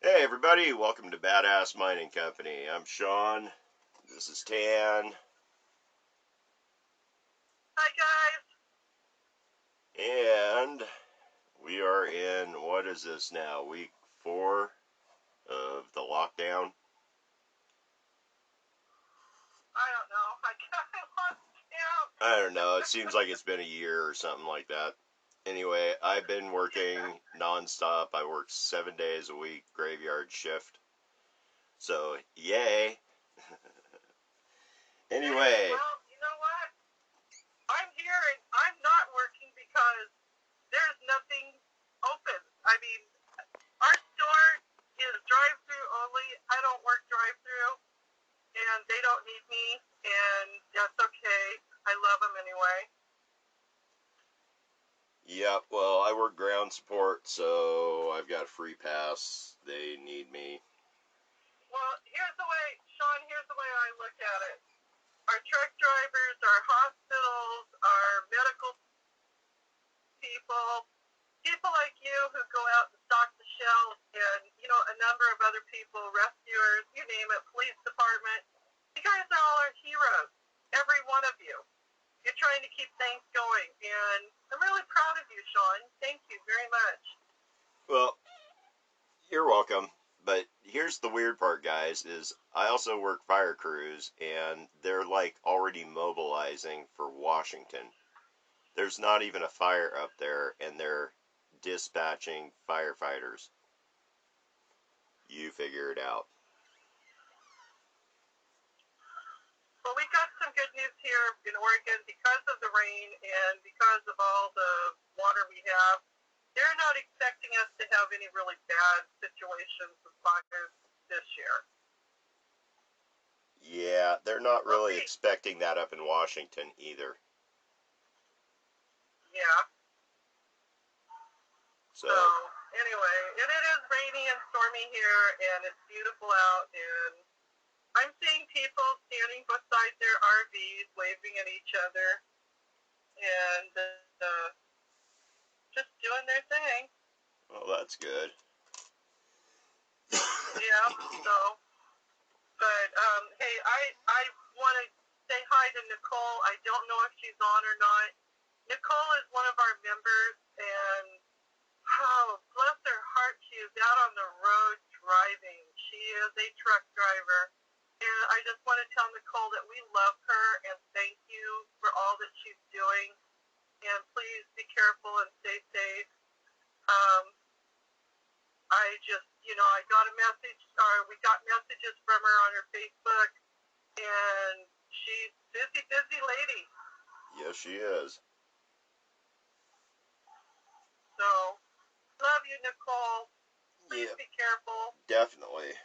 Hey everybody, welcome to Badass Mining Company. I'm Sean. This is Tan. Hi And we are in, what is this now? Week 4 of the lockdown? guys. I don't know. I lost count. I don't know. It seems like it's been a year or something like that. Anyway, I've been working nonstop. I work 7 days a week, graveyard shift. So, yay. Hey, Anyway, well, you know what? I'm here and I'm not working because there's nothing open. I mean, our store is drive-through only. I don't work drive-through, and they don't need me, and that's okay. I love them anyway. yep, well, I work ground support, so I've got a free pass. They need me. Well, here's the way, Sean. Here's the way I look at it. Our truck drivers, our hospitals, our medical people, people like you who go out and stock the shelves, and a number of other people, rescuers, you name it, police department. You guys are all our heroes, every one of you. You're trying to keep things going, and I'm really proud of you, Sean. Thank you very much. Well, you're welcome. But here's the weird part, guys, is I also work fire crews, and they're like already mobilizing for Washington. There's not even a fire up there, and they're dispatching firefighters. You figure it out. Well, we got some good news here in Oregon because of the rain and because of all the water we have. They're not expecting us to have any really bad situations with fires this year. Yeah, they're not We'll really see. expecting that up in Washington either. Yeah. So, So anyway, and it is rainy and stormy here, and it's beautiful out, and I'm seeing people standing beside their RVs, waving at each other, and just doing their thing. well, that's good. Yeah. So, but hey, I want to say hi to Nicole. I don't know if she's on or not. Nicole is one of our members, and oh, bless her heart, she is out on the road driving. She is a truck driver. And I just want to tell Nicole that we love her and thank you for all that she's doing. And please be careful and stay safe. Um, I just, I got a message, or we got messages from her on her Facebook, and she's busy, busy lady. Yes, she is. So, love you, Nicole. Please Yep, be careful. definitely.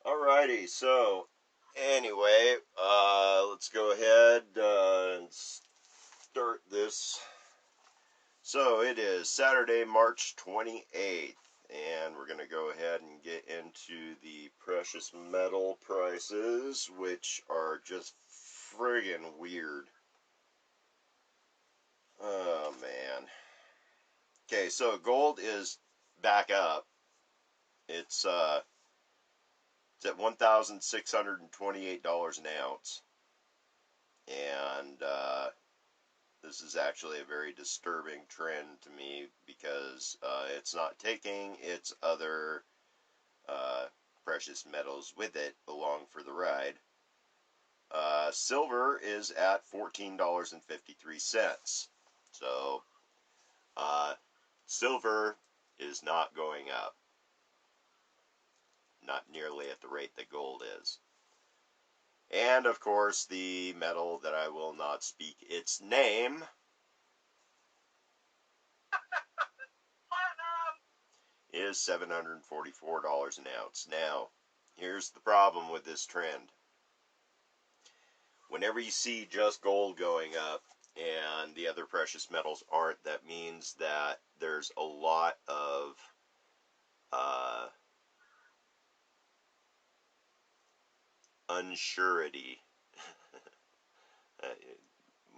Alrighty, so anyway, let's go ahead and start this. So it is Saturday, March 28th, and we're going to go ahead and get into the precious metal prices, which are just friggin' weird. Oh, man. Okay, so gold is back up. It's at $1,628 an ounce. And this is actually a very disturbing trend to me because it's not taking its other precious metals with it along for the ride. Silver is at $14.53. So silver is not going up. Not nearly at the rate that gold is. And of course, the metal that I will not speak its name is $744 an ounce. Now, here's the problem with this trend. Whenever you see just gold going up and the other precious metals aren't, that means that there's a lot of unsurety.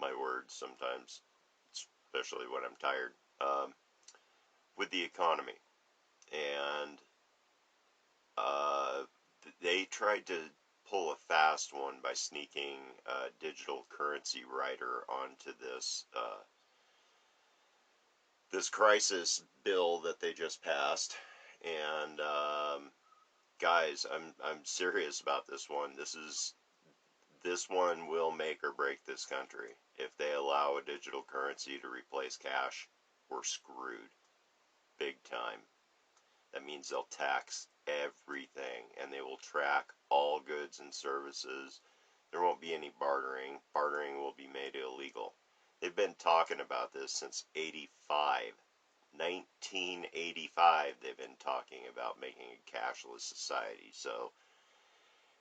My words sometimes, especially when I'm tired, with the economy. and they tried to pull a fast one by sneaking a digital currency rider onto this crisis bill that they just passed. And guys, I'm serious about this one. This one will make or break this country. If they allow a digital currency to replace cash, we're screwed big time. That means they'll tax everything, and they will track all goods and services. There won't be any bartering. Bartering will be made illegal. They've been talking about this since 85. 1985, they've been talking about making a cashless society. So,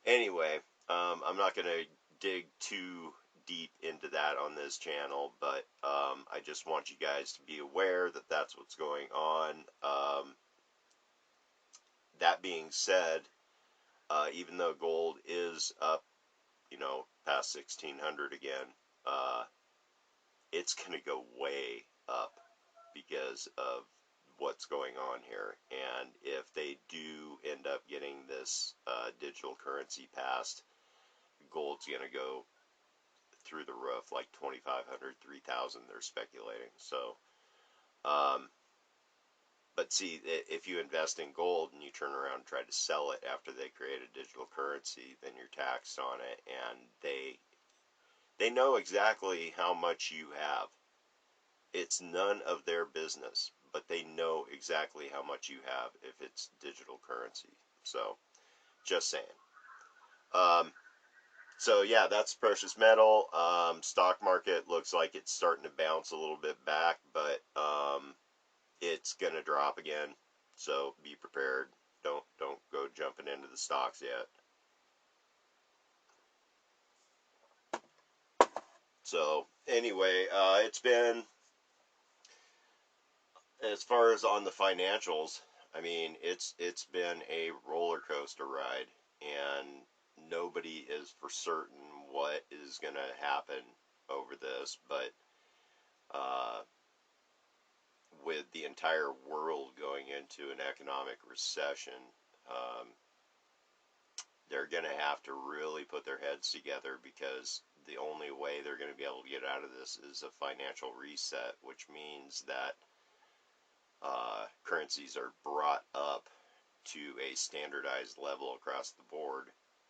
anyway, I'm not going to dig too deep into that on this channel, but I just want you guys to be aware that that's what's going on. That being said, even though gold is up, past 1600 again, it's going to go way up because of what's going on here. And if they do end up getting this digital currency passed, gold's going to go through the roof, like 2,500, 3,000, they're speculating. So, but see, if you invest in gold and you turn around and try to sell it after they create a digital currency, then you're taxed on it, and they know exactly how much you have. It's none of their business, but they know exactly how much you have if it's digital currency. So, just saying. Um, so yeah, that's precious metal. Stock market looks like it's starting to bounce a little bit back, but it's gonna drop again. So be prepared. Don't go jumping into the stocks yet. So anyway, it's been, as far as on the financials, I mean, it's been a roller coaster ride, and nobody is for certain what is going to happen over this, but with the entire world going into an economic recession, um, they're going to have to really put their heads together, because the only way they're going to be able to get out of this is a financial reset, which means that currencies are brought up to a standardized level across the board,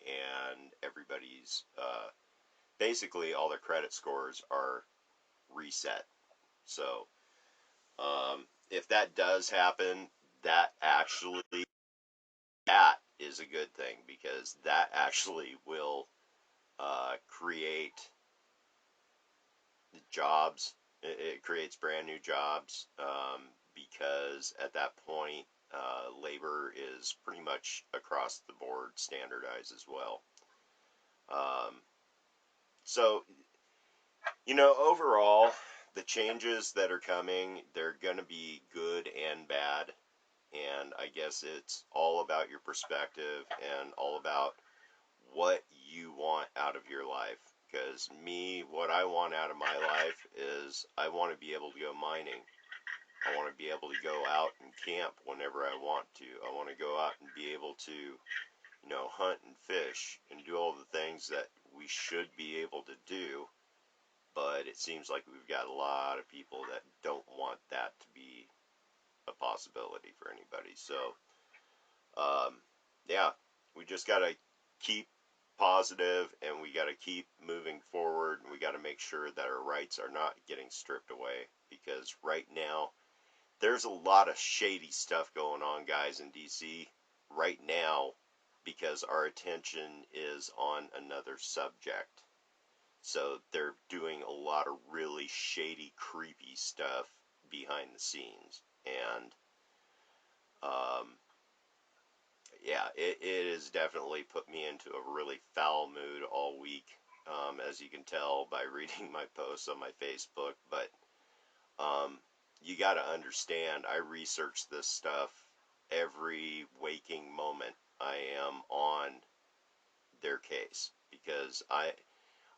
and everybody's basically all their credit scores are reset. So if that does happen, that actually that is a good thing, because that actually will create jobs. It creates brand new jobs, because at that point, labor is pretty much across the board standardized as well. So, overall, the changes that are coming, they're going to be good and bad. And I guess it's all about your perspective and all about what you want out of your life. Because me, what I want out of my life is I want to be able to go mining. I want to be able to go out and camp whenever I want to. I want to go out and be able to, hunt and fish and do all the things that we should be able to do. But it seems like we've got a lot of people that don't want that to be a possibility for anybody. So, yeah, we just got to keep positive, and we got to keep moving forward, and we got to make sure that our rights are not getting stripped away, because right now there's a lot of shady stuff going on, guys, in DC right now, because our attention is on another subject. So they're doing a lot of really shady, creepy stuff behind the scenes. And yeah, it has definitely put me into a really foul mood all week, as you can tell by reading my posts on my Facebook. But you got to understand, I research this stuff every waking moment. I am on their case, because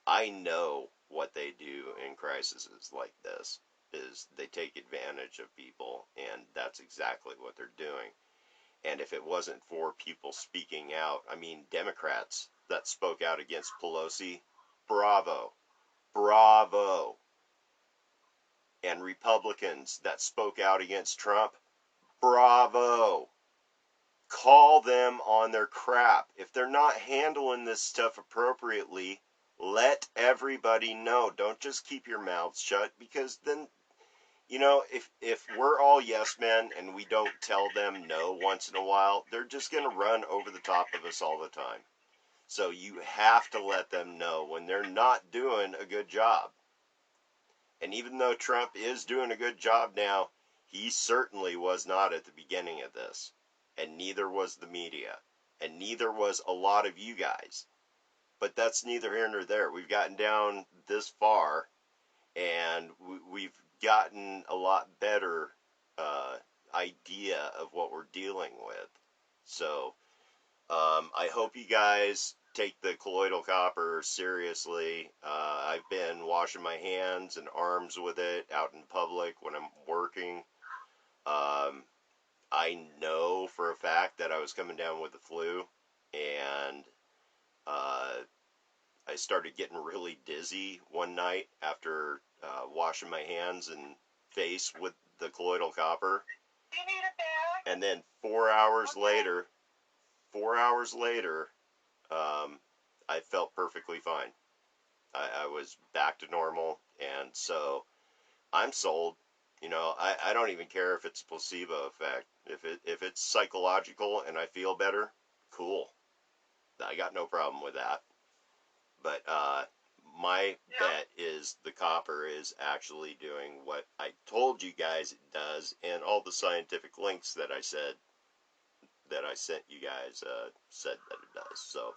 I know what they do in crises like this is they take advantage of people, and that's exactly what they're doing. And if it wasn't for people speaking out, I mean, Democrats that spoke out against Pelosi, bravo, bravo. And Republicans that spoke out against Trump, bravo. Call them on their crap. If they're not handling this stuff appropriately, let everybody know. Don't just keep your mouths shut, because then, you know, if we're all yes men and we don't tell them no once in a while, they're just going to run over the top of us all the time. So you have to let them know when they're not doing a good job. And even though Trump is doing a good job now, he certainly was not at the beginning of this. And neither was the media. And neither was a lot of you guys. But that's neither here nor there. We've gotten down this far, and we've gotten a lot better idea of what we're dealing with. So I hope you guys take the colloidal copper seriously. I've been washing my hands and arms with it out in public when I'm working. I know for a fact that I was coming down with the flu, and I started getting really dizzy one night after washing my hands and face with the colloidal copper. Do you need a bag? And then 4 hours Okay. later, 4 hours later, I felt perfectly fine. I was back to normal, and so I'm sold. You know, I don't even care if it's a placebo effect. If it's psychological and I feel better, cool. I got no problem with that. But my bet is the copper is actually doing what I told you guys it does, and all the scientific links that I said that I sent you guys said that it does. So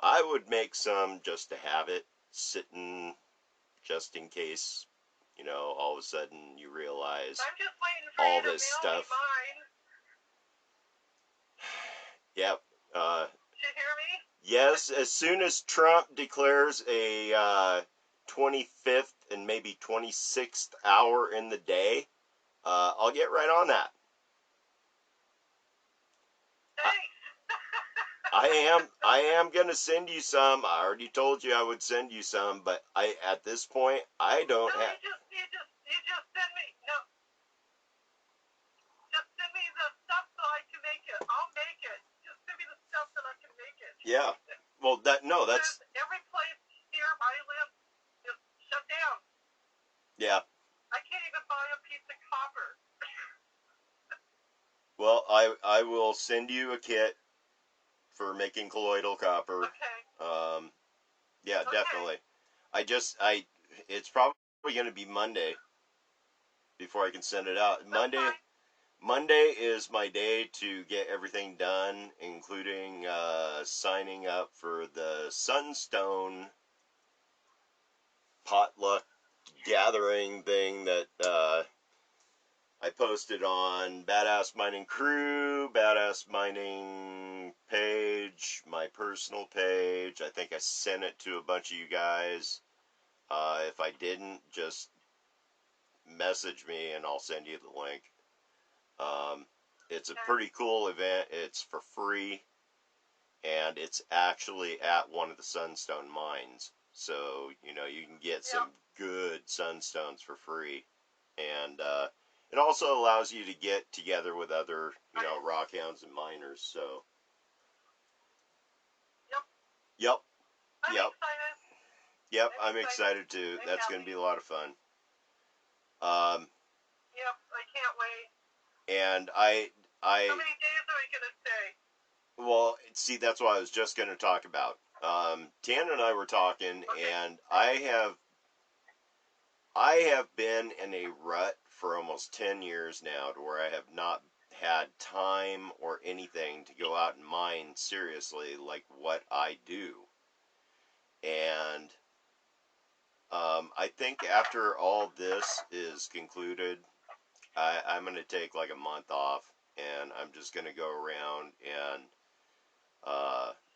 I would make some just to have it sitting, just in case, you know, all of a sudden you realize I'm just waiting for all you to this mail stuff. me mine. Yep. Did you hear me? Yes, as soon as Trump declares a 25th and maybe 26th hour in the day, I'll get right on that. Thanks. I am gonna send you some. I already told you I would send you some, but at this point I don't No, have. you just send me, no. Just send me the stuff so I can make it. I'll make it. Just send me the stuff that I can make it. Yeah. Well, that's Because every place here I live is shut down. yeah. I can't even buy a piece of copper. Well, I will send you a kit for making colloidal copper. Okay. Yeah, Okay. definitely. It's probably going to be Monday before I can send it out. That's fine. Monday is my day to get everything done, including signing up for the Sunstone potluck gathering thing that I posted on Badass Mining Crew, Badass Mining page, my personal page. I think I sent it to a bunch of you guys. If I didn't, just message me and I'll send you the link. It's a pretty cool event. It's for free, and it's actually at one of the Sunstone mines. So, you know, you can get some good sunstones for free. And it also allows you to get together with other, you know, rockhounds and miners. So, yep. I'm excited. Yep, I'm excited too. That's going to be a lot of fun. Yep, I can't wait. And How many days are we going to stay? Well, see, that's what I was just going to talk about. Tan and I were talking, and I have been in a rut for almost 10 years now, to where I have not had time or anything to go out and mine seriously like what I do. And I think after all this is concluded, I'm going to take like a month off, and I'm just going to go around and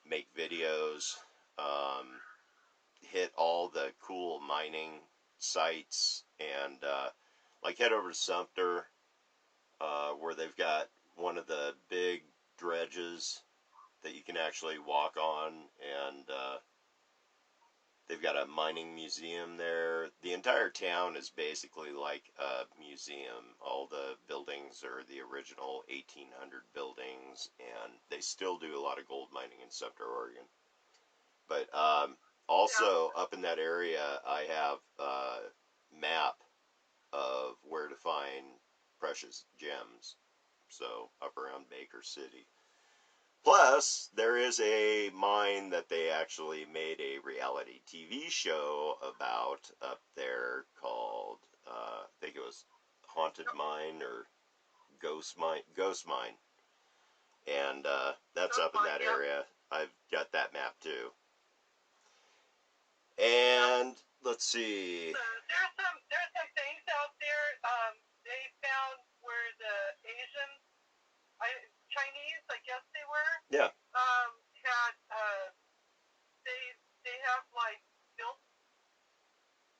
make videos, hit all the cool mining sites, and like head over to Sumter, where they've got one of the big dredges that you can actually walk on, and they've got a mining museum there. The entire town is basically like a museum. All the buildings are the original 1800 buildings, and they still do a lot of gold mining in Sumter, Oregon. But also up in that area, I have a map of where to find precious gems. So up around Baker City. Plus, there is a mine that they actually made a reality TV show about up there called, I think it was Haunted Mine or Ghost Mine. Ghost Mine. And that's up in that area. I've got that map too. And let's see. There's some things out there. They found where the Asian, Chinese, I guess they were. Yeah. Had they have like built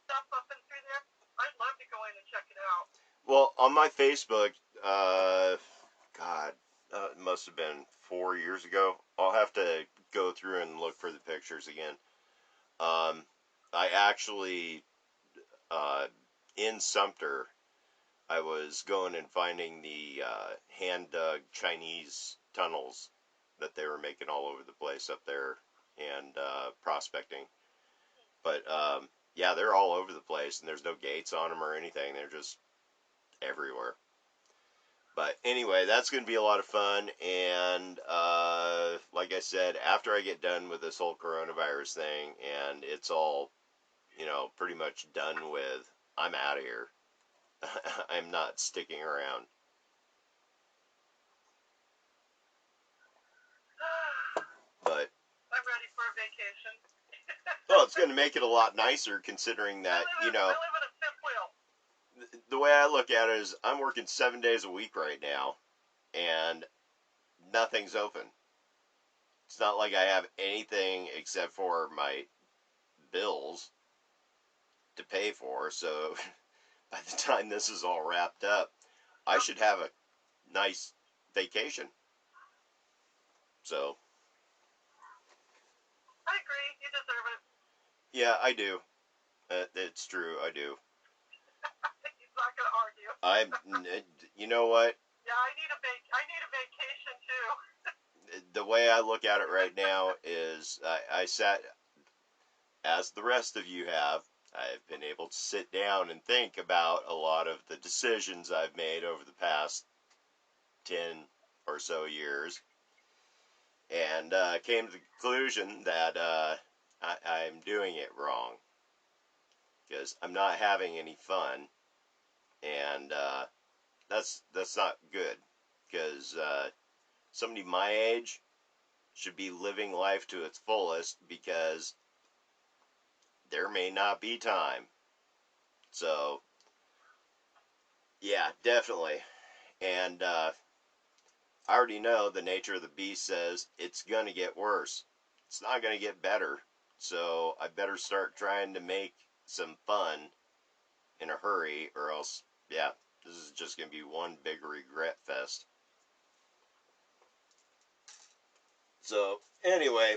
stuff up and through there. I'd love to go in and check it out. Well, on my Facebook, God, it must have been 4 years ago. I'll have to go through and look for the pictures again. I actually, in Sumter, I was going and finding the hand-dug Chinese tunnels that they were making all over the place up there, and prospecting. But yeah, they're all over the place, and there's no gates on them or anything. They're just everywhere. But anyway, that's going to be a lot of fun. And like I said, after I get done with this whole coronavirus thing and it's all, pretty much done with, I'm out of here. I'm not sticking around. But I'm ready for a vacation. well, it's going to make it a lot nicer considering that, I live in a fifth wheel. The way I look at it is I'm working 7 days a week right now, and nothing's open. It's not like I have anything except for my bills to pay for, so by the time this is all wrapped up, I should have a nice vacation. So I agree, you deserve it. yeah, I do. It's true, I do. He's not gonna argue. You know what? Yeah, I need a vacation too. The way I look at it right now is I sat, as the rest of you have, I've been able to sit down and think about a lot of the decisions I've made over the past 10 or so years, and came to the conclusion that I'm doing it wrong, because I'm not having any fun, and that's not good, because somebody my age should be living life to its fullest, because there may not be time. So yeah, definitely. And I already know the nature of the beast says it's going to get worse. It's not going to get better. So I better start trying to make some fun in a hurry, or else, yeah, this is just going to be one big regret fest. So anyway,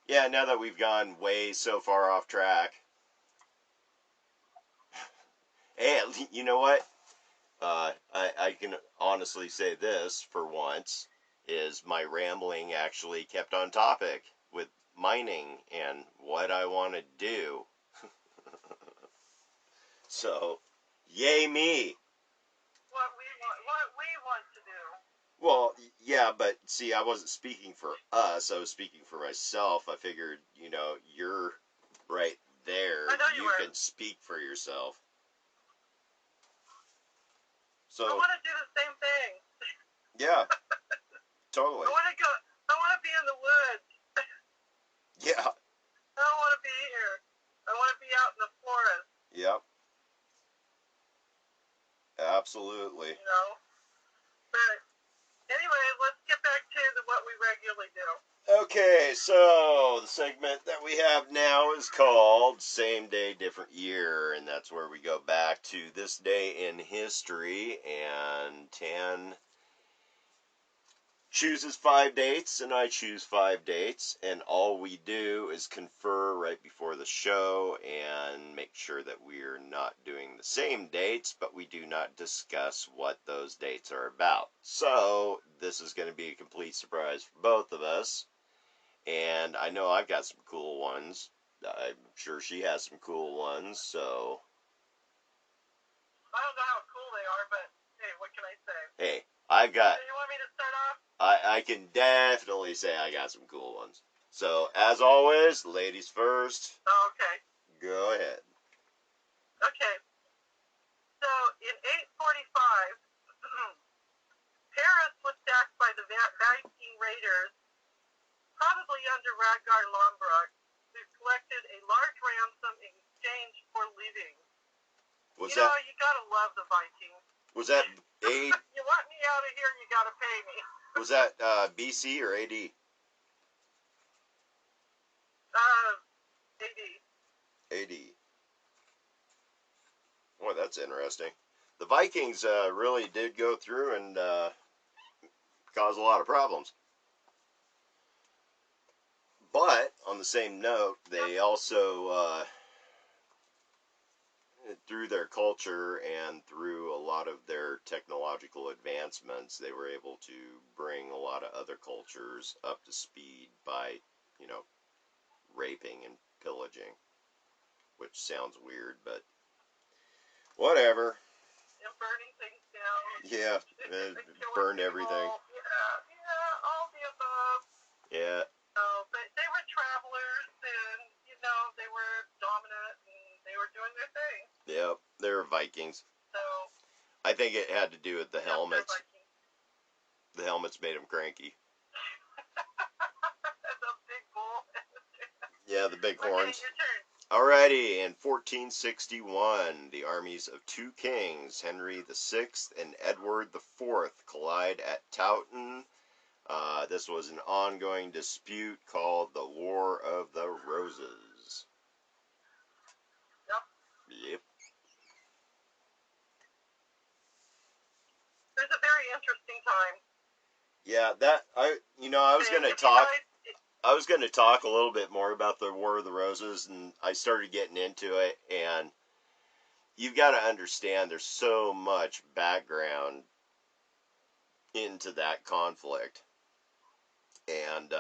yeah, now that we've gone way so far off track, hey, you know what? I can honestly say this for once, is my rambling actually kept on topic with mining and what I want to do. So, yay me. What we want to do. Well, yeah, but see, I wasn't speaking for us. I was speaking for myself. I figured, you're right there. I know you were. Can speak for yourself. So I want to do the same thing. Yeah, totally. I want to be in the woods. Yeah. I don't want to be here. I want to be out in the forest. Yep. Absolutely. But anyway, let's get back to what we regularly do. Okay, so the segment that we have now is called Same Day, Different Year, and that's where we go back to this day in history, and Tan chooses 5 dates, and I choose 5 dates, and all we do is confer right before the show and make sure that we're not doing the same dates, but we do not discuss what those dates are about. So, this is going to be a complete surprise for both of us. And I know I've got some cool ones. I'm sure she has some cool ones, so. I don't know how cool they are, but hey, what can I say? Hey, I've got. So you want me to start off? I can definitely say I got some cool ones. So, as always, ladies first. Oh, okay. Go ahead. Okay. So in 845, Paris was sacked by the Viking raiders, probably under Radgar Lombrock, who collected a large ransom in exchange for leaving. Was you know, you gotta love the Vikings. Was that A? You want me out of here, you gotta pay me. Was that BC or AD? AD. AD. Boy, that's interesting. The Vikings really did go through and cause a lot of problems. But, on the same note, they also, through their culture and through a lot of their technological advancements, they were able to bring a lot of other cultures up to speed by, raping and pillaging. Which sounds weird, but whatever. And burning things down. Yeah, burned everything. Yeah, all the above. Yeah. But they were travelers, and they were dominant, and they were doing their thing. Yep, they were Vikings. So I think it had to do with the helmets. The helmets made them cranky. The big bull. Yeah, the big horns. Okay, your turn. Alrighty, in 1461, the armies of two kings, Henry VI and Edward IV, collide at Towton. This was an ongoing dispute called the War of the Roses. Yep. It was a very interesting time. Yeah, I was going to talk a little bit more about the War of the Roses, and I started getting into it, and you've got to understand there's so much background into that conflict, and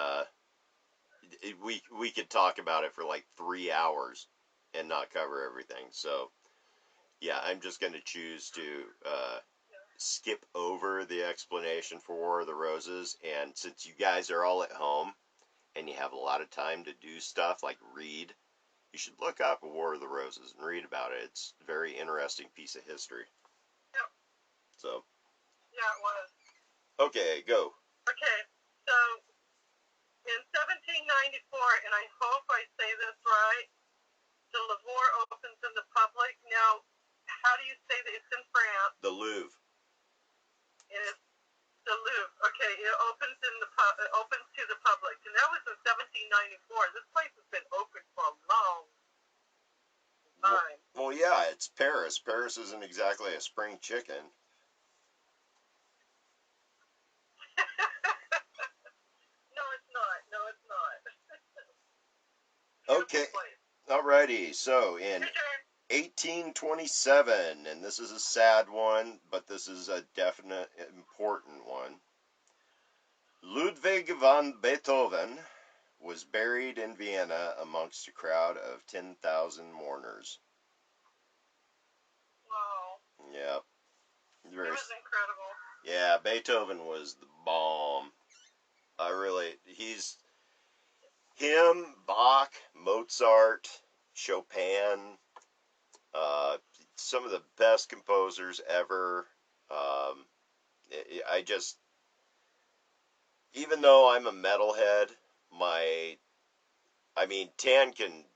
we could talk about it for like 3 hours and not cover everything. So yeah, I'm just going to choose to skip over the explanation for War of the Roses, and since you guys are all at home and you have a lot of time to do stuff like read, you should look up War of the Roses and read about it. It's a very interesting piece of history. Yep. So. Yeah, it was. Okay, go. Okay, so in 1794, and I hope I say this right, the Louvre opens in the public. Now, how do you say that? It's in France. The Louvre. It's the Louvre. Okay, it opens opens to the public, and that was in 1794. This place has been open for a long time. Well, yeah, it's Paris. Paris isn't exactly a spring chicken. No, it's not. Okay. Alrighty. So in 1827, and this is a sad one, but this is a definite important one. Ludwig van Beethoven was buried in Vienna amongst a crowd of 10,000 mourners. Wow. Yep. It was incredible. Yeah, Beethoven was the bomb. Him, Bach, Mozart, Chopin, some of the best composers ever. Even though I'm a metalhead, Tan can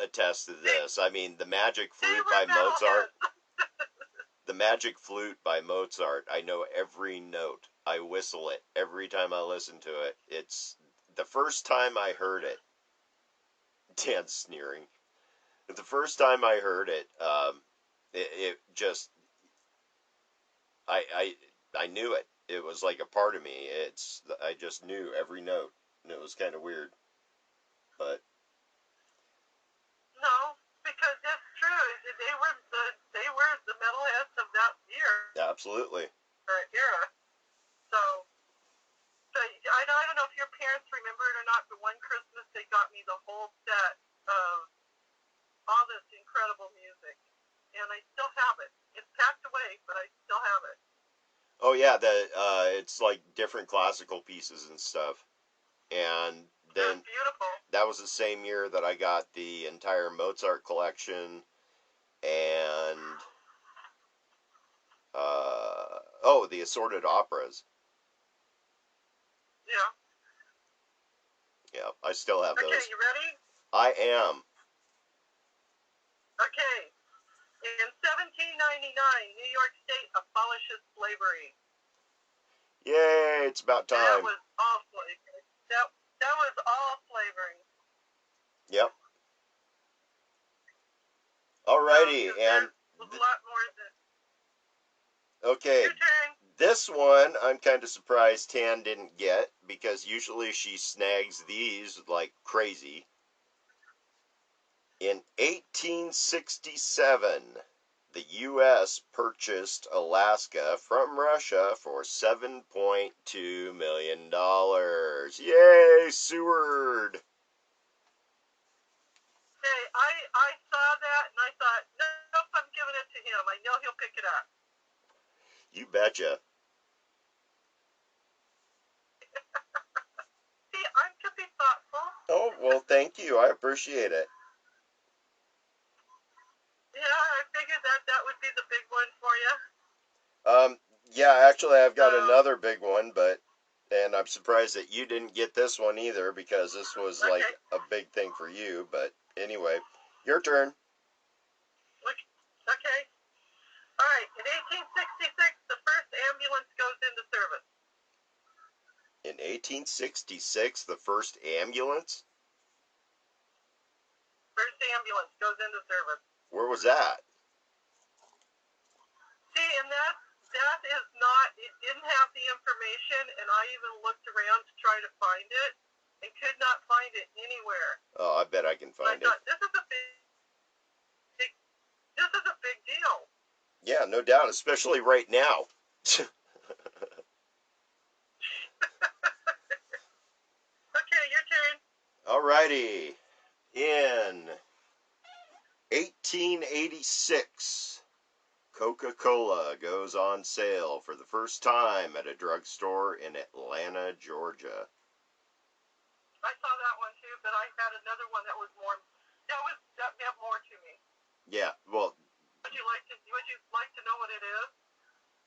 attest to this. The Magic Flute by Mozart. The Magic Flute by Mozart. I know every note. I whistle it every time I listen to it. the first time I heard it, Dan's sneering. The first time I heard it, it just, I knew it. It was like a part of me. I just knew every note, and it was kind of weird, but No, because it's true. They were the metalheads of that year absolutely. or era. So I don't know if your parents remember it or not, but one Christmas they got me the whole set of all this incredible music, and I still have it. It's packed away, but I still have it. Oh yeah, it's like different classical pieces and stuff. And then It's beautiful. that was the same year that I got the entire Mozart collection and the assorted operas. Yeah. Yeah, I still have Okay, those. you ready? I am. Okay. In 1799, New York State abolishes slavery. Yay, it's about And that time. was all slavery. That was all slavery. Yep. Alrighty, and a lot more than. okay, Your turn. this one I'm kind of surprised Tan didn't get because usually she snags these like crazy. In 1867, the U.S. purchased Alaska from Russia for $7.2 million. Yay, Seward! Hey, I saw that and I thought, nope, I'm giving it to him. I know he'll pick it up. You betcha. See, I'm to be thoughtful. Oh, well, thank you. I appreciate it. Yeah, I figured that would be the big one for you. Yeah, actually, I've got another big one, and I'm surprised that you didn't get this one either because this was like a big thing for you. But anyway, your turn. Okay. All right. In 1866, the first ambulance goes into service. In 1866, the first ambulance? First ambulance goes into service. Where was that? See, and that is not, it didn't have the information, and I even looked around to try to find it and could not find it anywhere. Oh, I bet I can find I thought, this is a big deal. Yeah, no doubt, especially right now. Okay, your turn. Alrighty. In 1886, Coca-Cola goes on sale for the first time at a drugstore in Atlanta, Georgia. I saw that one too, but I had another one that was more. That meant more to me. Yeah, well. Would you like to know what it is?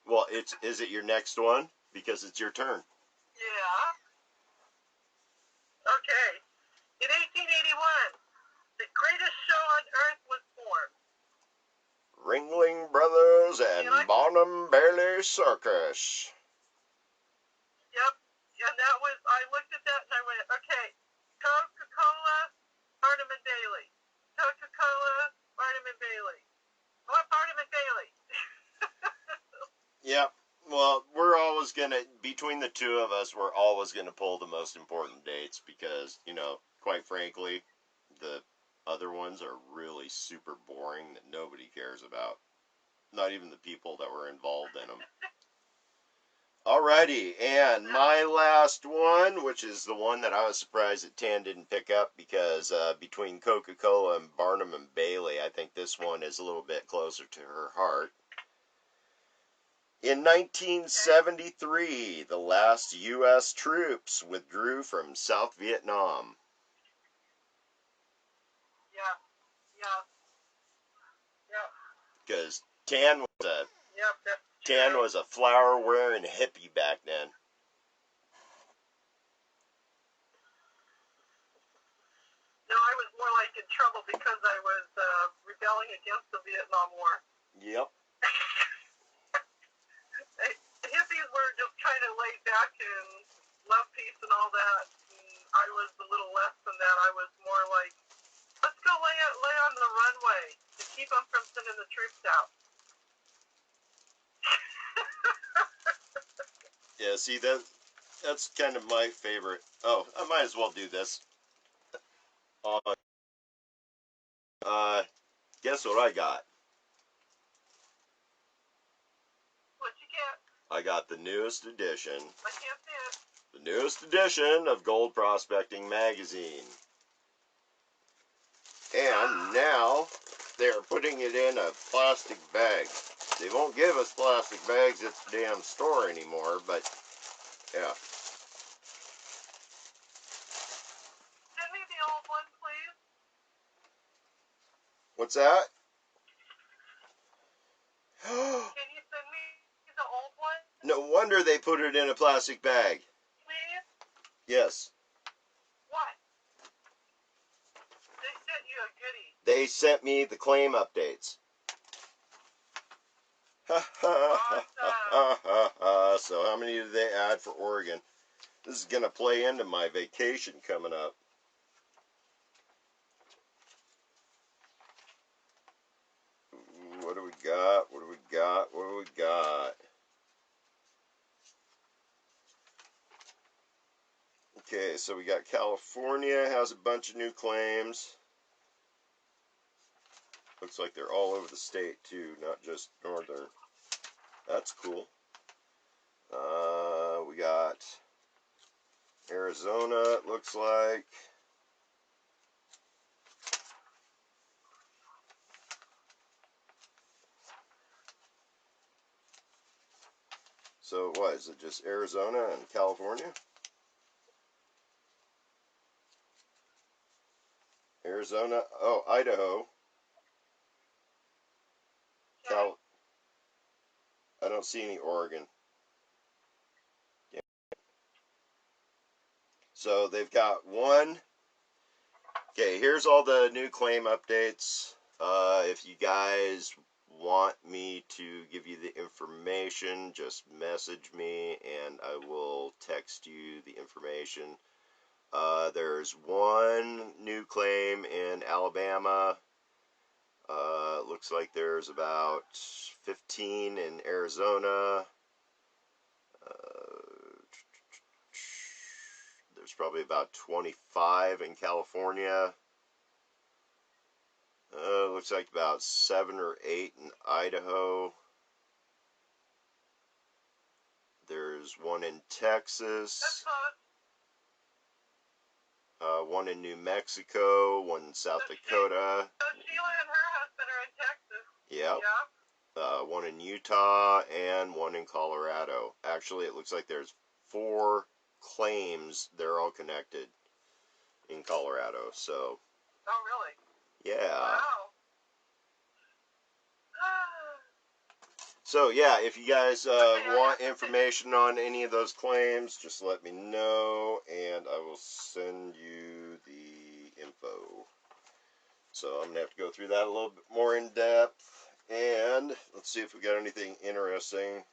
Well, is it your next one? Because it's your turn. Yeah. Okay. In 1881, the greatest show on earth was formed. Ringling Brothers and Barnum Bailey Circus. Yep. And that was, I looked at that and I went, okay, Coca-Cola, Barnum and Bailey. Coca-Cola, Barnum and Bailey. I want Barnum and Bailey. Yep. Well, we're always going to, between the two of us, we're always going to pull the most important dates because, quite frankly, the other ones are really super boring that nobody cares about. Not even the people that were involved in them. Alrighty, and my last one, which is the one that I was surprised that Tan didn't pick up because between Coca-Cola and Barnum and Bailey, I think this one is a little bit closer to her heart. In 1973, the last U.S. troops withdrew from South Vietnam. Yeah. Because Tan was a flower-wearing hippie back then. No, I was more like in trouble because I was rebelling against the Vietnam War. Yep. The hippies were just kind of laid back and love peace and all that. And I I was more like, let's go lay on the runway to keep them from sending the troops out. Yeah, see, that's kind of my favorite. Oh, I might as well do this. Guess what I got? What'd you get? I got the newest edition. I can't see it. The newest edition of Gold Prospecting Magazine. And now they're putting it in a plastic bag. They won't give us plastic bags at the damn store anymore, but yeah. Send me the old one, please. What's that? Can you send me the old one? No wonder they put it in a plastic bag. Please? Yes. What? They sent you a goodie. They sent me the claim updates. So how many did they add for Oregon? This is going to play into my vacation coming up. What do we got? What do we got? What do we got? Okay, so we got California has a bunch of new claims. Looks like they're all over the state too, not just northern. That's cool. We got Arizona, it looks like. So what, is it just Arizona and California? Arizona, oh, Idaho. Okay. I don't see any Oregon. Yeah. So they've got one. Okay, here's all the new claim updates. If you guys want me to give you the information, just message me and I will text you the information. There's one new claim in Alabama. Looks like there's about 15 in Arizona. There's probably about 25 in California. Looks like about 7 or 8 in Idaho. There's one in Texas. That's close. One in New Mexico, one in South Dakota. So Sheila and her husband are in Texas. Yep. Yeah. One in Utah and one in Colorado. Actually, it looks like there's 4 claims. They're all connected in Colorado. So. Oh, really? Yeah. Wow. So yeah, if you guys want information on any of those claims, just let me know and I will send you the info. So I'm gonna have to go through that a little bit more in depth, and let's see if we got anything interesting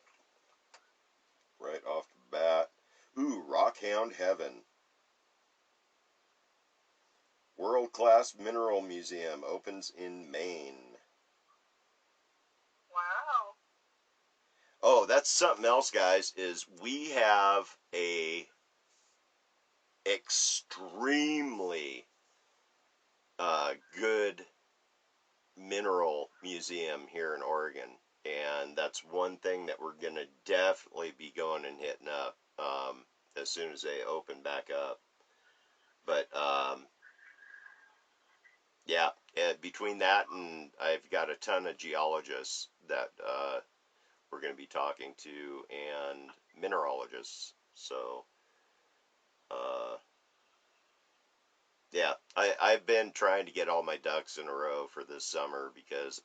right off the bat. Ooh, Rockhound Heaven. World-class mineral museum opens in Maine. Wow. Oh, that's something else, guys, is we have a extremely good mineral museum here in Oregon. And that's one thing that we're going to definitely be going and hitting up as soon as they open back up. But, yeah, between that and I've got a ton of geologists that we're going to be talking to and mineralogists. So, yeah, I've been trying to get all my ducks in a row for this summer because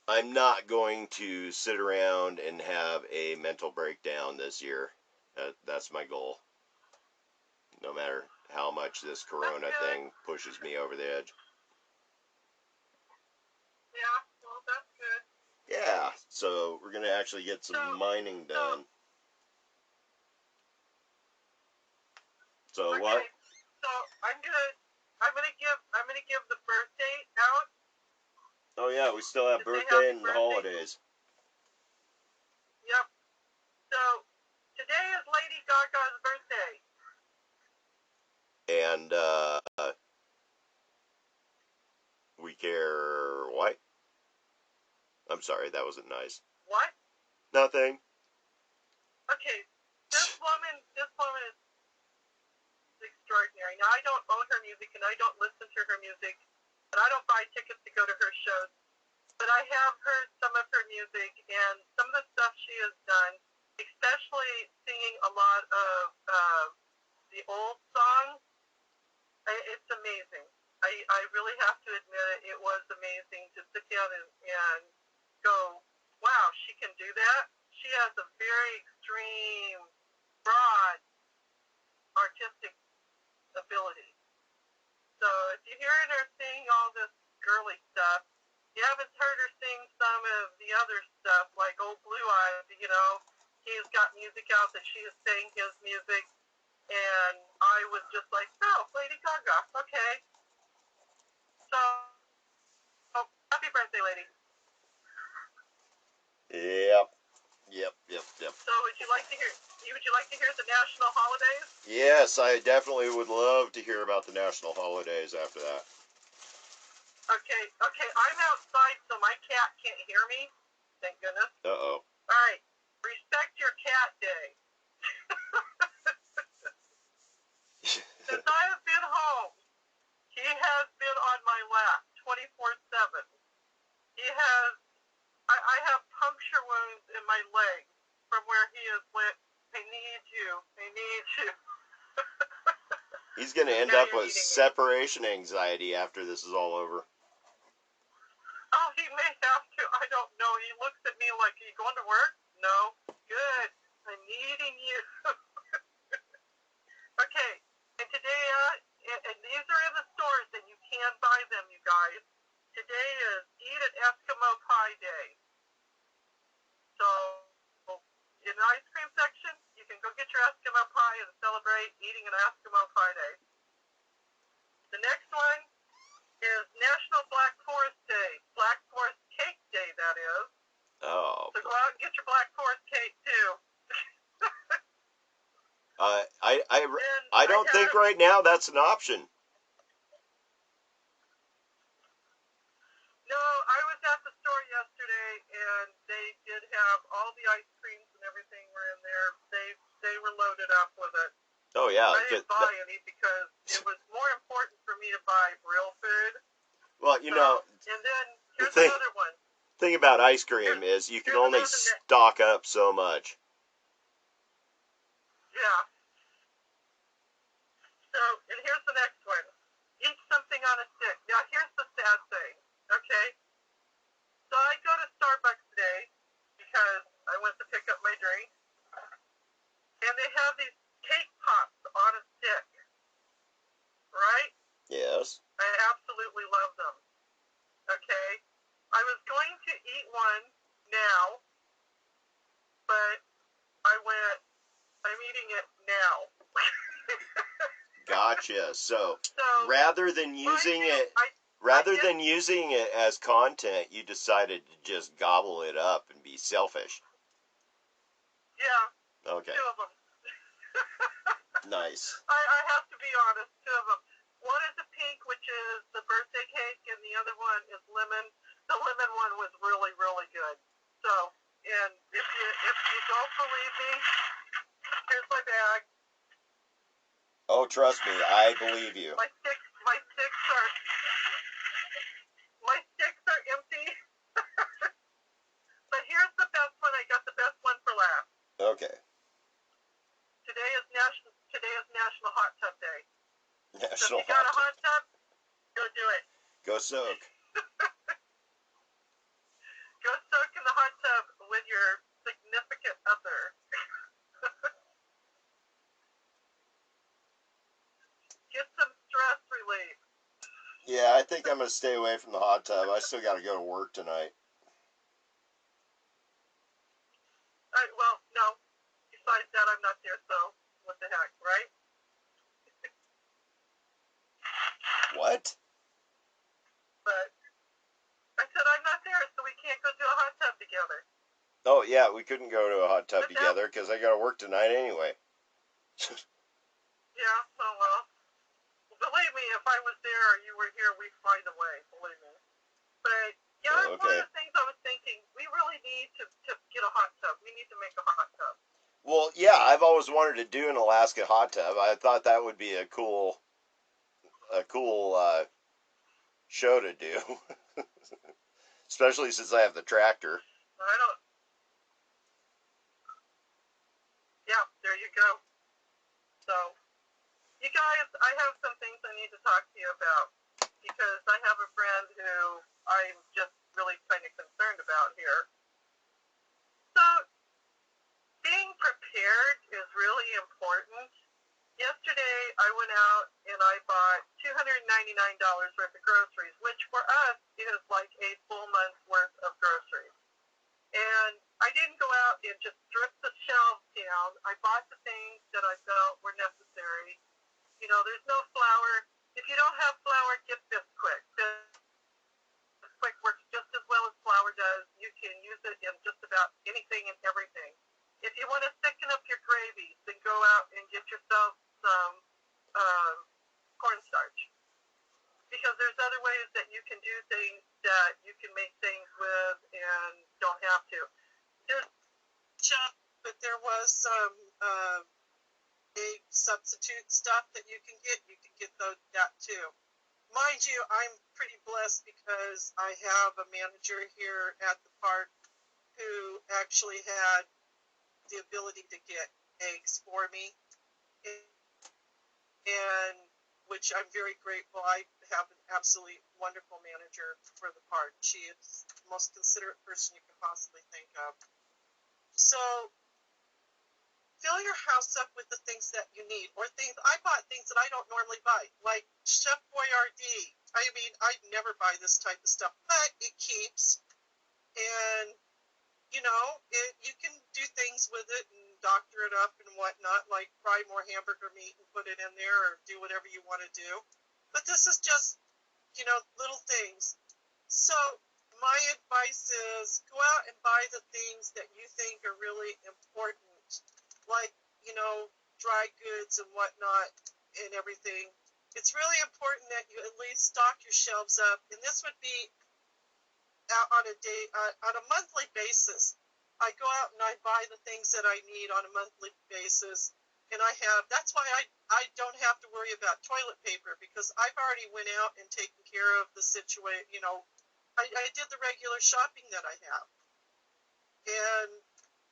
I'm not going to sit around and have a mental breakdown this year. That's my goal. No matter how much this corona thing pushes me over the edge. Yeah, well, that's good. Yeah, so we're going to actually get some mining done. So okay. what? So I Oh yeah, we still have To say birthday happy and birthday. holidays. Yep. So today is Lady Gaga's birthday. And we care what? I'm sorry, that wasn't nice. What? Nothing. Okay. This woman is extraordinary. Now I don't own her music and I don't listen to her music, and I don't buy tickets to go to her shows. But I have heard some of her music and some of the stuff she has done, especially singing a lot of the old songs. It's amazing. I really have to admit it was amazing to sit down and go, wow, she can do that. She has a very extreme, broad artistic ability. So if you're hearing her sing all this girly stuff, you haven't heard her sing some of the other stuff, like Old Blue Eyes, you know. He's got music out that she is saying his music, and I was just like, oh, Lady Gaga, okay. So, oh, happy birthday, lady. Yep. So would you like to hear the national holidays? Yes, I definitely would love to hear about the national holidays after that. Okay, I'm outside, so my cat can't hear me. Thank goodness. Uh-oh. All right, respect your cat day. Since I have been home, he has been on my lap 24/7. He has, I have puncture wounds in my leg from where he has went, I need you. He's going to end Now up you're with eating me. separation anxiety after this is all over. Oh, he may have to. I don't know. He looks at me like, are you going to work? No. Good. I'm needing you. Okay. And today, and these are in the stores, and you can buy them, you guys. Today is Eat an Eskimo Pie Day. So, in the ice cream section, you can go get your Eskimo pie and celebrate eating an Eskimo Pie Day. The next one is National Black Forest Day. Black Forest Cake Day, that is. Oh. So go out and get your Black Forest cake, too. I don't think right now that's an option. No, I was at the store yesterday, and they did have all the ice creams and everything were in there. They were loaded up with it. Oh, yeah. I didn't buy any because it was more important for me to buy real food. Well, you know, and then here's another one. The thing about ice cream is you can only stock up so much. Yeah. So, and here's the next one. Eat something on a stick. Now, here's the sad thing, okay? So I go to Starbucks today because I went to pick up my drink, and they have these cake pops on a stick, right? Yes. I absolutely love them, okay? I was going to eat one now, but I went, I'm eating it now. Gotcha. So rather than using it as content, you decided to just gobble it up and be selfish. Yeah. Okay. 2 of them. Nice. I have to be honest, 2 of them. One is a pink, which is the birthday cake, and the other one is lemon. The lemon one was really, really good. So, and if you don't believe me, here's my bag. Oh, trust me, I believe you. My sticks are empty. But here's the best one. I got the best one for last. Okay. Today is National Hot Tub Day. National so if you got a hot tub, go do it. Go soak. Go soak in the hot tub with your significant other. Get some stress relief. Yeah, I think I'm going to stay away from the hot tub. I still got to go to work tonight. Well, no. Besides that, I'm not there, so what the heck, right? What? But I said Oh yeah, we couldn't go to a hot tub But that, together because I got to work tonight anyway. yeah, oh well. Believe me, if I was there or you were here, we'd find a way. Believe me. But yeah, that's one of Okay. the things I was thinking. We really need to get a hot tub. We need to make a hot tub. Well, yeah, I've always wanted to do an Alaska hot tub. I thought that would be a cool show to do, especially since I have the tractor. I don't. Yeah, there you go. So, you guys, I have some things I need to talk to you about because I have a friend who I'm just really kind of concerned about here. So, being prepared is really important. Yesterday, I went out and I bought $299 worth of groceries, which for us is like a full month's worth of groceries. And I didn't go out and just strip the shelves down. I bought the things that I felt were necessary. You know, there's no flour. If you don't have flour, get Bisquick. Bisquick works just as well as flour does. You can use it in just about anything and everything. If you want to thicken up your gravy, then go out and get yourself some cornstarch. Because there's other ways that you can do things that you can make things with and don't have to. There's shop, but there was some egg substitute stuff that you can get. You can get that too. Mind you, I'm pretty blessed because I have a manager here at the park who actually had the ability to get eggs for me, and which I'm very grateful. I have an absolutely wonderful manager for the park. She is the most considerate person you can possibly think of. So fill your house up with the things that you need, or things. I bought things that I don't normally buy, like Chef Boyardee. I mean, I never buy this type of stuff, but it keeps, and you know, you can do things with it and doctor it up and whatnot, like fry more hamburger meat and put it in there, or do whatever you want to do. But this is just, you know, little things. So my advice is go out and buy the things that you think are really important, like, you know, dry goods and whatnot and everything. It's really important that you at least stock your shelves up, and this would be on a monthly basis. I go out and I buy the things that I need on a monthly basis, and that's why I don't have to worry about toilet paper, because I've already went out and taken care of the situation. You know, I did the regular shopping that I have, and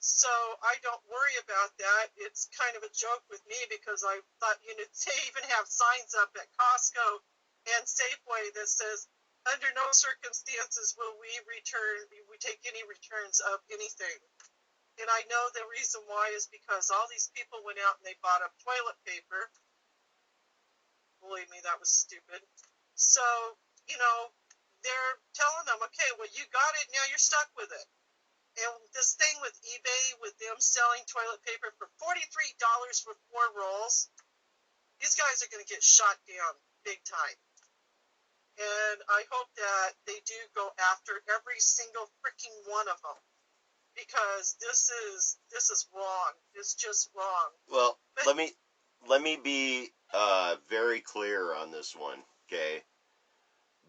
so I don't worry about that. It's kind of a joke with me because I thought, you know, they even have signs up at Costco and Safeway that says, under no circumstances will we take any returns of anything. And I know the reason why is because all these people went out and they bought up toilet paper. Believe me, that was stupid. So, you know, they're telling them, okay, well, you got it, now you're stuck with it. And this thing with eBay, with them selling toilet paper for $43 for 4 rolls, these guys are going to get shot down big time. And I hope that they do go after every single freaking one of them, because this is wrong. It's just wrong. Well, let me be very clear on this one. Okay,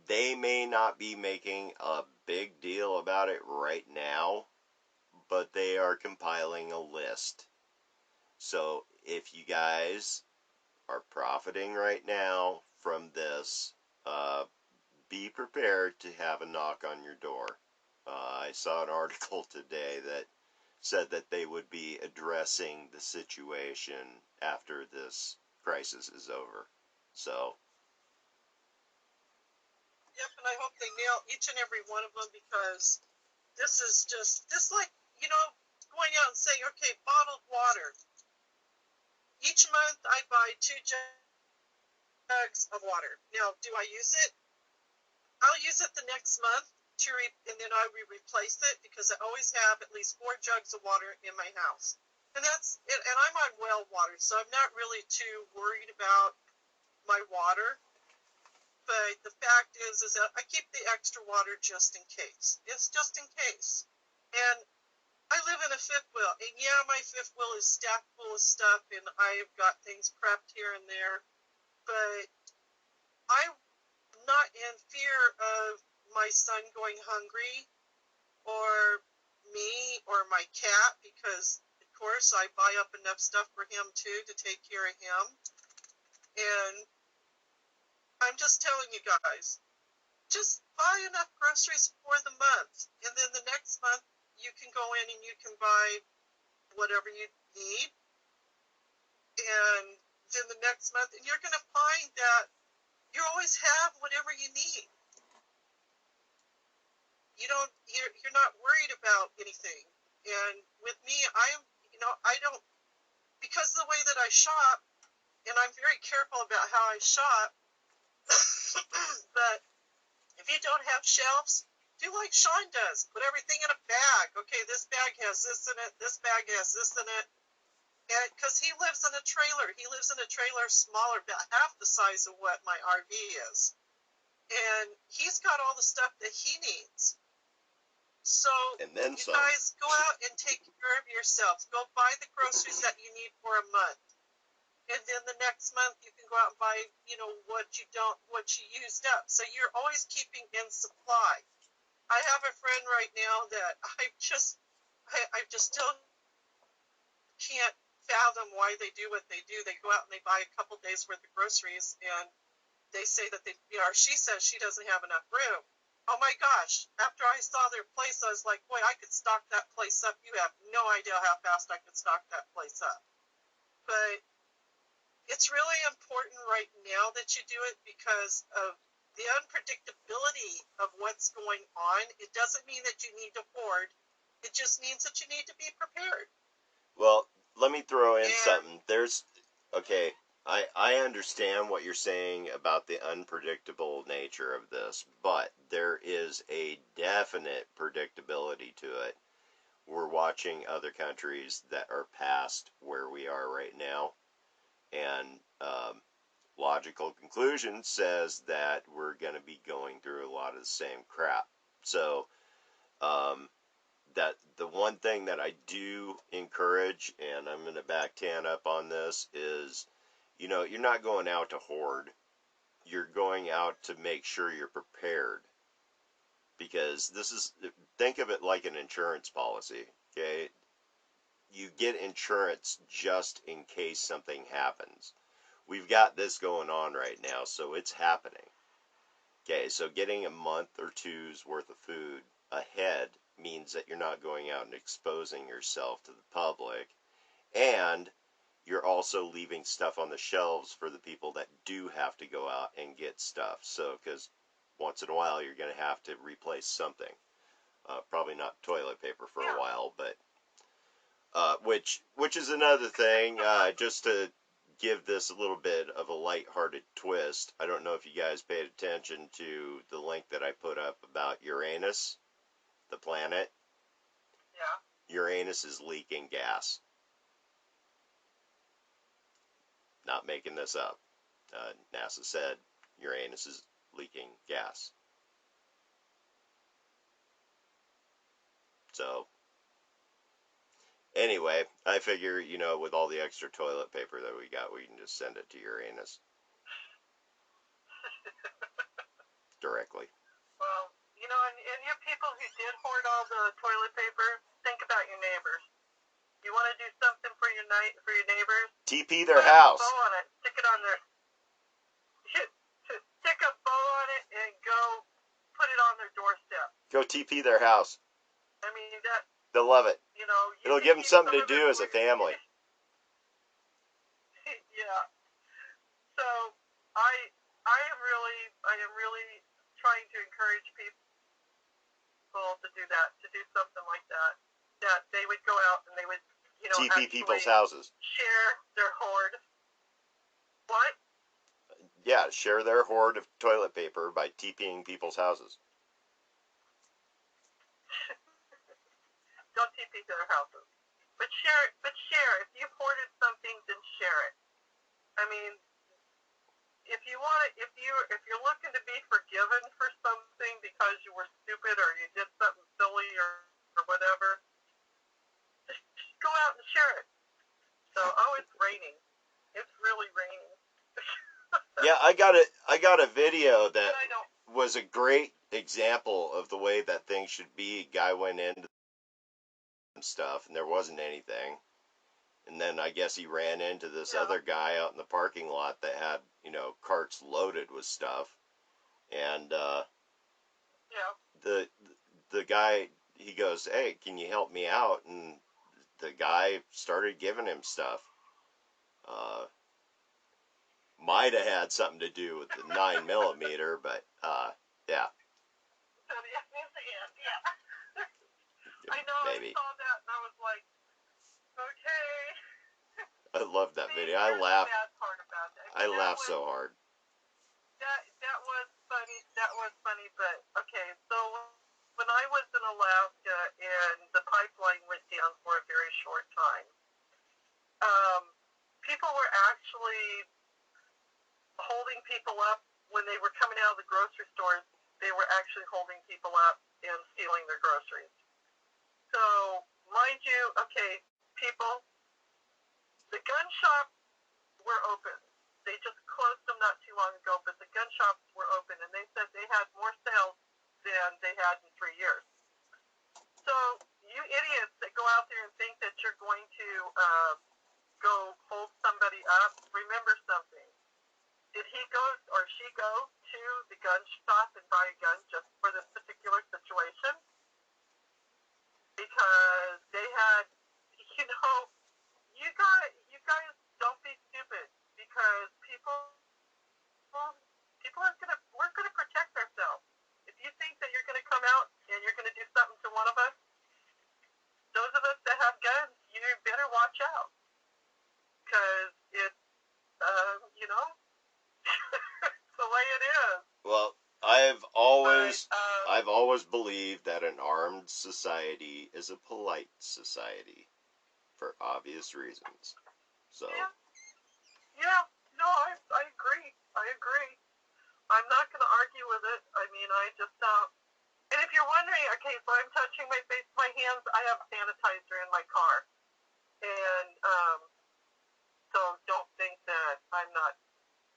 they may not be making a big deal about it right now, but they are compiling a list. So if you guys are profiting right now from this, be prepared to have a knock on your door. I saw an article today that said that they would be addressing the situation after this crisis is over. So, yep, and I hope they nail each and every one of them, because this is like, you know, going out and saying, okay, bottled water. Each month I buy 2 jugs of water. Now, do I use it? I'll use it the next month and then I replace it, because I always have at least 4 jugs of water in my house. And I'm on well water, so I'm not really too worried about my water. But the fact is that I keep the extra water just in case. It's just in case. And I fifth wheel, and yeah, my fifth wheel is stacked full of stuff, and I've got things prepped here and there, but I'm not in fear of my son going hungry, or me, or my cat, because of course I buy up enough stuff for him too to take care of him. And I'm just telling you guys, just buy enough groceries for the month, and then the next month you can go in and you can buy whatever you need, and then the next month, and you're going to find that you always have whatever you need. You're not worried about anything. And with me, I don't, because of the way that I shop, and I'm very careful about how I shop, but if you don't have shelves, do like Sean does. Put everything in a bag. Okay, this bag has this in it, this bag has this in it. And because he lives in a trailer. He lives in a trailer smaller, about half the size of what my RV is. And he's got all the stuff that he needs. So And then you some. guys go out and take care of yourselves. Go buy the groceries that you need for a month. And then the next month you can go out and buy, what you used up. So you're always keeping in supply. I have a friend right now that I just still can't fathom why they do what they do. They go out and they buy a couple days worth of groceries, and they say that she says she doesn't have enough room. Oh my gosh, after I saw their place, I was like, boy, I could stock that place up. You have no idea how fast I could stock that place up. But it's really important right now that you do it because of the unpredictability of what's going on. It doesn't mean that you need to hoard. It just means that you need to be prepared. Well, let me throw in something. Okay, I understand what you're saying about the unpredictable nature of this, but there is a definite predictability to it. We're watching other countries that are past where we are right now, and logical conclusion says that we're going to be going through a lot of the same crap. So, that the one thing that I do encourage, and I'm going to back Tan up on this, is, you're not going out to hoard. You're going out to make sure you're prepared. Because think of it like an insurance policy, okay? You get insurance just in case something happens. We've got this going on right now, so it's happening. Okay, so getting a month or two's worth of food ahead means that you're not going out and exposing yourself to the public, and you're also leaving stuff on the shelves for the people that do have to go out and get stuff. So, because once in a while you're going to have to replace something. Probably not toilet paper for a while, but which is another thing. Just to give this a little bit of a lighthearted twist, I don't know if you guys paid attention to the link that I put up about Uranus, the planet. Yeah. Uranus is leaking gas. Not making this up. NASA said Uranus is leaking gas. So, anyway, I figure, with all the extra toilet paper that we got, we can just send it to Uranus. Directly. Well, and you people who did hoard all the toilet paper, think about your neighbors. You want to do something for your neighbors? TP their house. Put a bow on it. Stick it on their. Stick a bow on it and go put it on their doorstep. Go TP their house. I mean that. They'll love it. It'll give them something to do as a family. Yeah. So I am really trying to encourage people to do that, to do something like that. That they would go out and they would, TP people's houses. Share their hoard. What? Yeah, share their hoard of toilet paper by TPing people's houses. Don't TP their houses. But share. If you hoarded something, then share it. I mean, if you're looking to be forgiven for something because you were stupid or you did something silly or whatever, just I got a video that I don't. was a great example of the way that things should be. Guy went into and stuff, and there wasn't anything. And then I guess he ran into this other guy out in the parking lot that had, carts loaded with stuff. And the the guy, he goes, "Hey, can you help me out?" And the guy started giving him stuff. Might have had something to do with the 9mm, but yeah. I know. Maybe. I saw that and I was like, okay. I love that video. I laughed so hard. That was funny. That was funny. But okay, so when I was in Alaska and the pipeline went down for a very short time, people were actually holding people up when they were coming out of the grocery stores. They were actually holding people up and stealing their groceries. So, mind you, okay, people, the gun shops were open. They just closed them not too long ago, but the gun shops were open, and they said they had more sales than they had in 3 years. So, you idiots that go out there and think that you're going to go hold somebody up, remember something. Did he go or she go to the gun shop and buy a gun just for this particular situation? Because they had, you guys don't be stupid, because we're gonna protect ourselves. If you think that you're gonna come out and you're gonna do something to one of us, those of us that have guns, you better watch out, because it's it's the way it is. Well, I've always believed that an armed society is a polite society, for obvious reasons. So. Yeah. No, I agree. I'm not going to argue with it. I mean, I just don't. And if you're wondering, okay, so I'm touching my face, my hands. I have sanitizer in my car, and so don't think that I'm not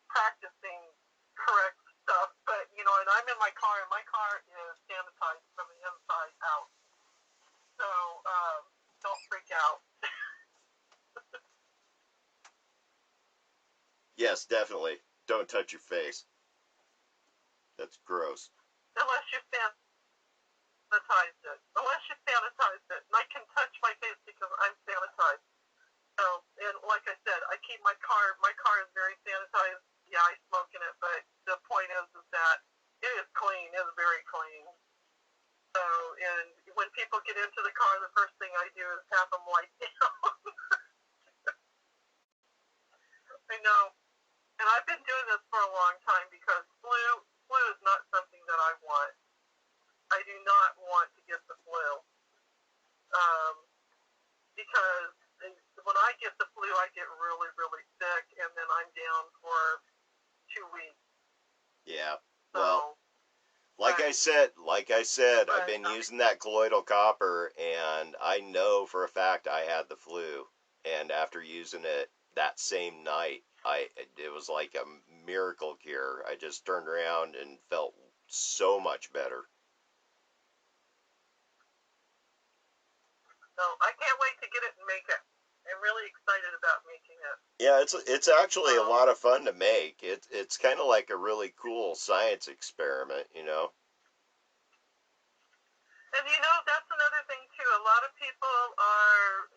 practicing correct stuff. But and I'm in my car, and my car is sanitized from the inside out. So don't freak out. Yes, definitely. Don't touch your face. That's gross. Unless you sanitized it. And I can touch my face because I'm sanitized. So, and like I said, I keep my car is very sanitized. Yeah, I smoke in it, but the point is that it is clean. It is very clean. So, and when people get into the car, the first thing I do is have them wipe down. I know. And I've been doing this for a long time because flu is not something that I want. I do not want to get the flu. Because when I get the flu, I get really, really sick, and then I'm down for 2 weeks. Yeah. So, well, like I said, I've been using that colloidal copper, and I know for a fact I had the flu. And after using it that same night, it was like a miracle cure. I just turned around and felt so much better. So I can't wait to get it and make it. I'm really excited about making it. Yeah, it's actually a lot of fun to make. It's kind of like a really cool science experiment, And that's another thing too. A lot of people are,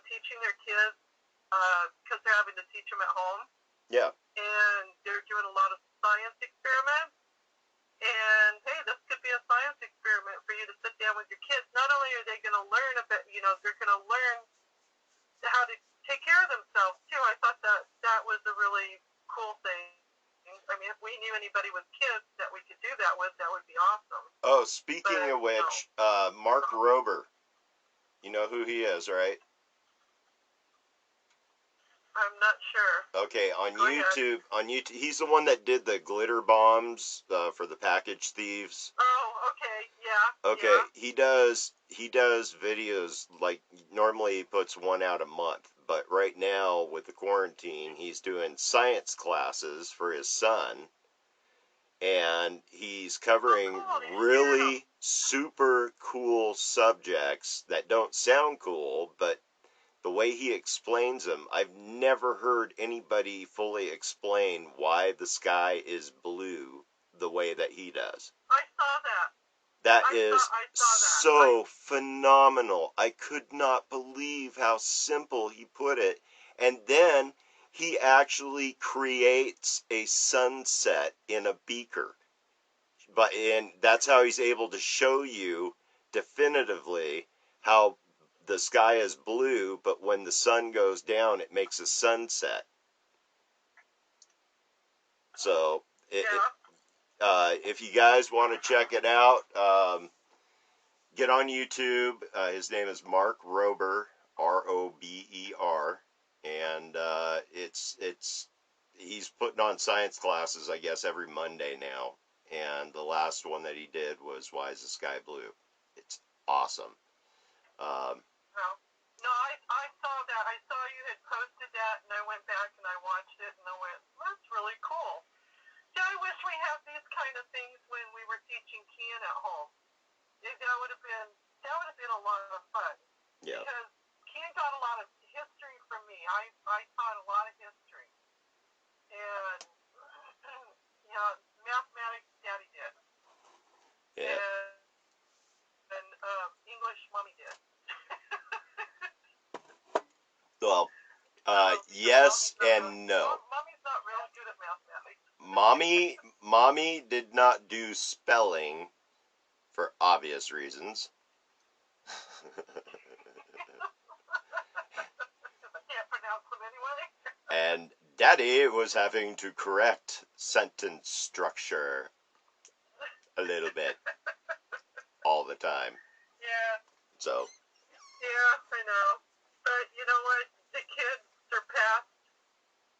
teaching their kids because they're having to teach them at home. Yeah. And they're doing a lot of science experiments. And hey, this could be a science experiment for you to sit down with your kids. Not only are they going to learn about, they're going to learn how to take care of themselves too. I thought that was a really cool thing. I mean, if we knew anybody with kids that we could do that with, that would be awesome. Oh, speaking of which, Mark Rober, you know who he is, right? I'm not sure. Okay, on YouTube, he's the one that did the glitter bombs for the package thieves. Oh, okay, yeah. Okay, yeah. he does videos like normally he puts one out a month, but right now with the quarantine, he's doing science classes for his son, and he's covering really super cool subjects that don't sound cool, but the way he explains them, I've never heard anybody fully explain why the sky is blue the way that he does. I saw that. That I is saw that. so phenomenal. I could not believe how simple he put it. And then he actually creates a sunset in a beaker. And that's how he's able to show you definitively how the sky is blue, but when the sun goes down, it makes a sunset. So, if you guys want to check it out, get on YouTube. His name is Mark Rober, Rober, and he's putting on science classes, I guess, every Monday now. And the last one that he did was Why is the Sky Blue? It's awesome. No, I saw that. I saw you had posted that, and I went back and I watched it, and I went, that's really cool. Yeah, I wish we had these kind of things when we were teaching Kian at home. That would have been a lot of fun. Yeah. Because Kian got a lot of history from me. I taught a lot of history. And mathematics Daddy did. Yeah. And English Mommy did. Well, yes and no. Mommy's not really good at mathematics. Mommy did not do spelling for obvious reasons. I can't pronounce them anyway. And Daddy was having to correct sentence structure a little bit all the time. Yeah. So. Yeah, I know. But you know what? The kids surpassed.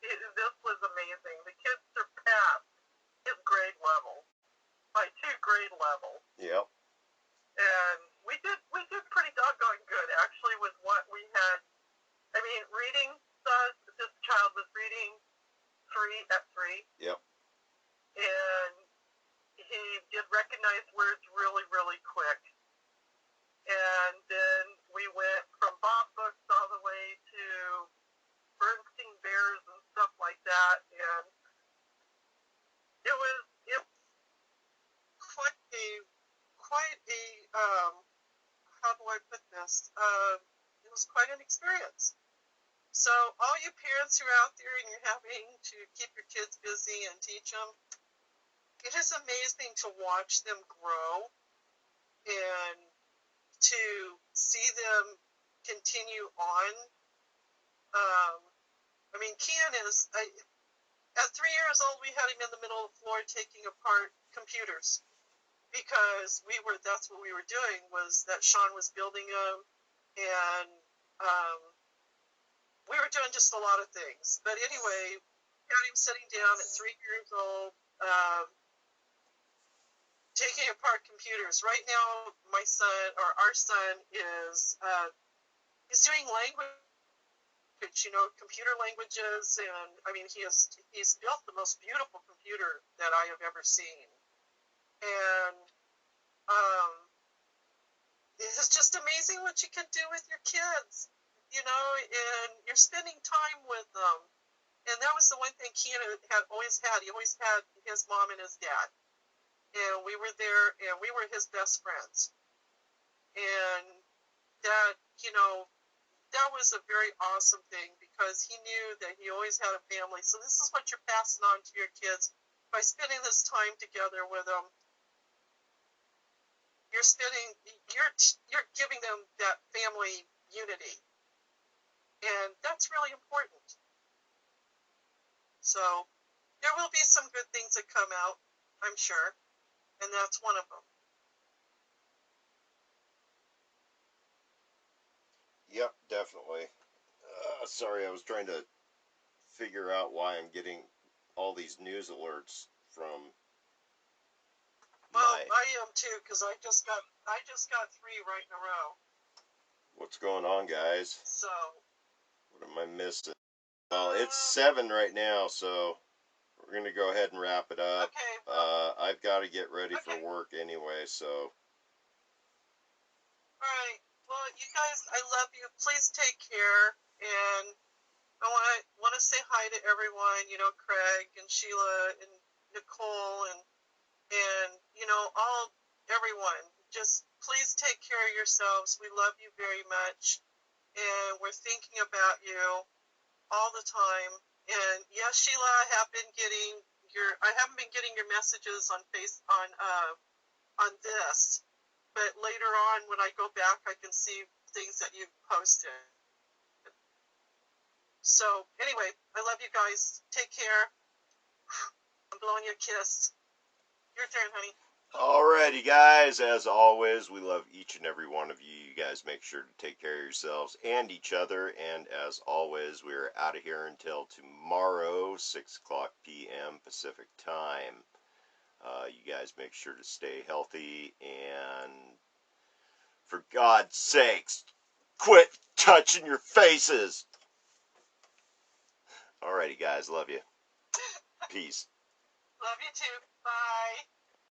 This was amazing. The kids surpassed his grade level by 2 grade levels. Yep. And we did pretty doggone good actually with what we had. I mean, reading this child was reading 3 at 3. Yep. And he did recognize words really, really quick. And then we went from Bob books all the way to Bernstein Bears and stuff like that. And it was quite a how do I put this? It was quite an experience. So all you parents who are out there and you're having to keep your kids busy and teach them, it is amazing to watch them grow and to see them continue on. I mean, Kian is, at 3 years old, we had him in the middle of the floor taking apart computers because that's what we were doing, was that Sean was building them, and we were doing just a lot of things. But anyway, had him sitting down at 3 years old, taking apart computers. Right now, our son is he's doing language, computer languages, and I mean he's built the most beautiful computer that I have ever seen, and it's just amazing what you can do with your kids, and you're spending time with them. And that was the one thing Kian had always had. He always had his mom and his dad. And we were there, and we were his best friends. And that, that was a very awesome thing because he knew that he always had a family. So this is what you're passing on to your kids by spending this time together with them. You're giving them that family unity. And that's really important. So there will be some good things that come out, I'm sure. And that's one of them. Yep, definitely. Sorry, I was trying to figure out why I'm getting all these news alerts from. Well, I am too, because I just got 3 right in a row. What's going on, guys? So. What am I missing? Well, it's 7 right now, so we're going to go ahead and wrap it up. Okay. Well, I've got to get ready for okay. work anyway, so. All right. Well, you guys, I love you. Please take care. And I want to say hi to everyone. You know, Craig and Sheila and Nicole and everyone. Just please take care of yourselves. We love you very much, and we're thinking about you all the time. And yes, Sheila, I haven't been getting your messages on on this, but later on when I go back, I can see things that you've posted. So anyway, I love you guys. Take care. I'm blowing you a kiss. Your turn, honey. Alrighty, guys. As always, we love each and every one of you. You guys make sure to take care of yourselves and each other. And as always, we're out of here until tomorrow, 6 o'clock p.m. Pacific time. You guys make sure to stay healthy, and for God's sakes, quit touching your faces. Alrighty, guys. Love you. Peace. Love you too. Bye.